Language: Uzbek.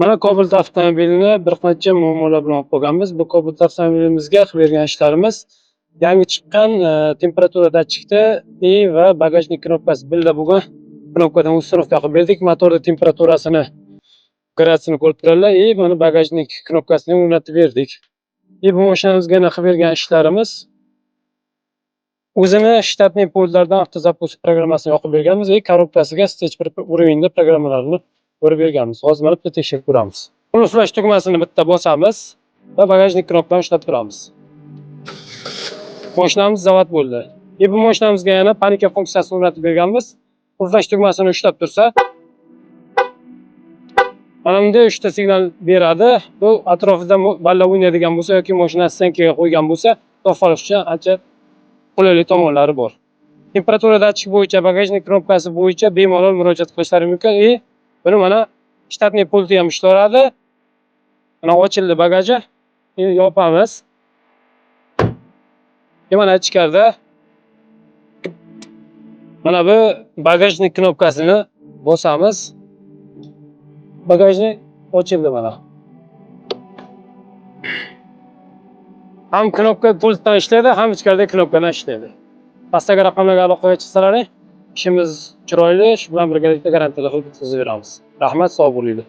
Mana Cobalt avtomobilini bir qancha muammolar bilan olib qolganmiz. Bu Cobalt avtomobilimizga qilib bergan ishlarimiz yangi chiqqan temperatura datchikda va bagajnik knopkasi birga bo'lgan knopkadan usturovka qilib berdik. Motorni temperaturasini, gradusini ko'rib turadilar mana bagajnik knopkasini o'rnatib berdik. Bu mashinamizga qilib bergan ishlarimiz o'zini shtatniy pollardan avtozapus programmasini yoqib berganmiz va korobkasiga stage 1 уровеньda programmalarni ko'rib berganmiz. Hozir mana bitta tekshirib ko'ramiz. Buni flash tugmasini bitta bosamiz va bagajnik knopkani ushlab turamiz. Mashinamiz zavod bo'ldi. Bu mashinamizga yana panika funksiyasini o'rnatib berganmiz. Bu flash tugmasini ushlab tursa, mana bunday 3 ta signal beradi. Bu atrofida balla o'ynaydigan bo'lsa yoki mashina stankaga qo'ygan bo'lsa, to'xtab olish uchun ancha qulaylik tomonlari bor. Temperatura datchik bo'yicha, bagajnik knopkasi bo'yicha bemalol murojaat qilishlari mumkin. Buni mana shtatniy pulti ham ishlaydi. Mana ochildi bagaji. Yopamiz. Mana ichkarida mana bu bagajnik knopkasini bosamiz. Bagajni ochildi mana. Ham knopka pultdan ishlaydi, ham ichkarida knopkadan ishlaydi. Pastdagi raqamlarga aloqaga chiqsalaring, ishimiz chiroyli, shu bilan birgalikda garantiyali qilib bitkazib beramiz. Rahmat, sog' bo'linglar.